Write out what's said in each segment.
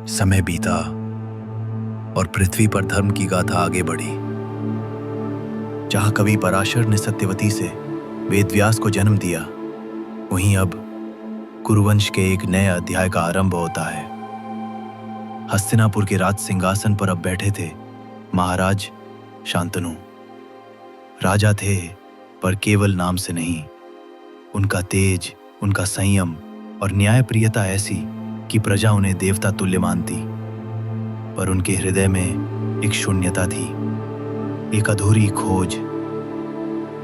समय बीता और पृथ्वी पर धर्म की गाथा आगे बढ़ी। जहां कवि पराशर ने सत्यवती से वेदव्यास को जन्म दिया, वहीं अब कुरुवंश के एक नए अध्याय का आरंभ होता है। हस्तिनापुर के राज सिंहासन पर अब बैठे थे महाराज शांतनु। राजा थे, पर केवल नाम से नहीं। उनका तेज, उनका संयम और न्यायप्रियता ऐसी कि प्रजा उन्हें देवता तुल्य मानती। पर उनके हृदय में एक शून्यता थी, एक अधूरी खोज,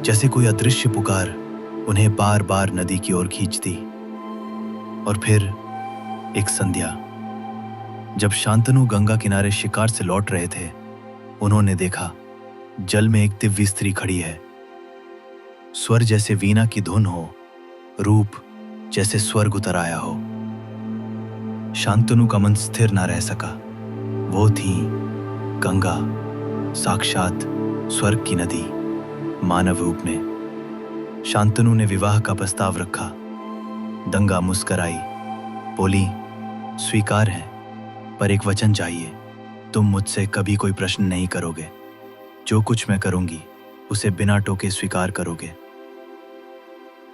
जैसे कोई अदृश्य पुकार उन्हें बार बार नदी की ओर खींचती। और फिर एक संध्या, जब शांतनु गंगा किनारे शिकार से लौट रहे थे, उन्होंने देखा जल में एक दिव्य स्त्री खड़ी है। स्वर जैसे वीणा की धुन हो, रूप जैसे स्वर्ग उतर आया हो। शांतनु का मन स्थिर ना रह सका। वो थी गंगा, साक्षात स्वर्ग की नदी, मानव रूप में। शांतनु ने विवाह का प्रस्ताव रखा। गंगा मुस्कराई, बोली, स्वीकार है, पर एक वचन चाहिए। तुम मुझसे कभी कोई प्रश्न नहीं करोगे। जो कुछ मैं करूंगी उसे बिना टोके स्वीकार करोगे।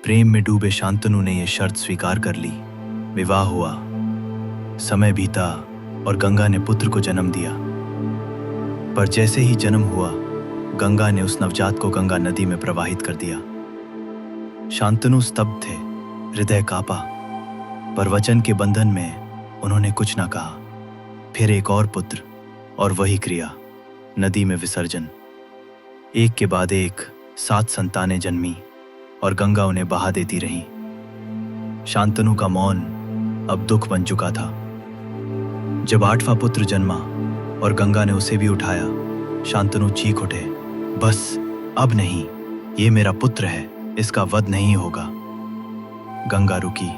प्रेम में डूबे शांतनु ने यह शर्त स्वीकार कर ली। विवाह हुआ। समय बीता और गंगा ने पुत्र को जन्म दिया। पर जैसे ही जन्म हुआ, गंगा ने उस नवजात को गंगा नदी में प्रवाहित कर दिया। शांतनु स्तब्ध थे, हृदय कांपा, पर वचन के बंधन में उन्होंने कुछ ना कहा। फिर एक और पुत्र और वही क्रिया, नदी में विसर्जन। एक के बाद एक 7 संतानें जन्मी और गंगा उन्हें बहा देती रही। शांतनु का मौन अब दुख बन चुका था। जब 8वां पुत्र जन्मा और गंगा ने उसे भी उठाया, शांतनु चीख उठे, बस अब नहीं, ये मेरा पुत्र है, इसका वध नहीं होगा। गंगा रुकी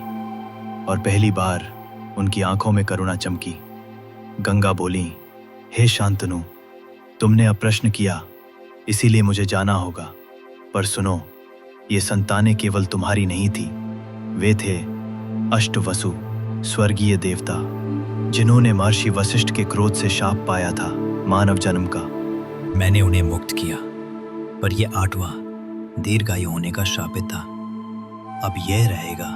और पहली बार उनकी आंखों में करुणा चमकी। गंगा बोली, हे शांतनु, तुमने अब प्रश्न किया, इसीलिए मुझे जाना होगा। पर सुनो, ये संतानें केवल तुम्हारी नहीं थी। वे थे अष्टवसु, स्वर्गीय देवता, जिन्होंने महर्षि वशिष्ठ के क्रोध से शाप पाया था मानव जन्म का। मैंने उन्हें मुक्त किया, पर यह 8वां दीर्घायु होने का शापित था। अब यह रहेगा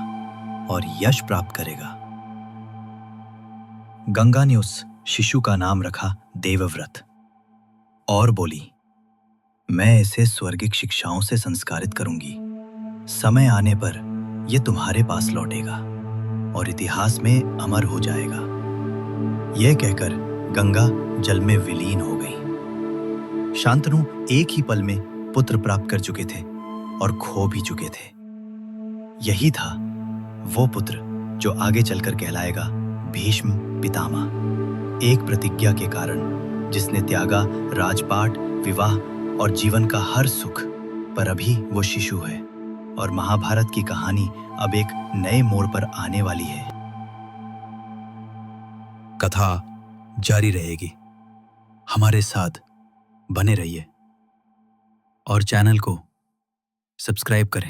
और यश प्राप्त करेगा। गंगा ने उस शिशु का नाम रखा देवव्रत और बोली, मैं इसे स्वर्गिक शिक्षाओं से संस्कारित करूंगी। समय आने पर यह तुम्हारे पास लौटेगा और इतिहास में अमर हो जाएगा। यह कहकर गंगा जल में विलीन हो गई। शांतनु एक ही पल में पुत्र प्राप्त कर चुके थे और खो भी चुके थे। यही था वो पुत्र जो आगे चलकर कहलाएगा भीष्म पितामह। एक प्रतिज्ञा के कारण जिसने त्यागा राजपाट, विवाह और जीवन का हर सुख, पर अभी वो शिशु है और महाभारत की कहानी अब एक नए मोड़ पर आने वाली है। कथा जारी रहेगी। हमारे साथ बने रहिए और चैनल को सब्सक्राइब करें।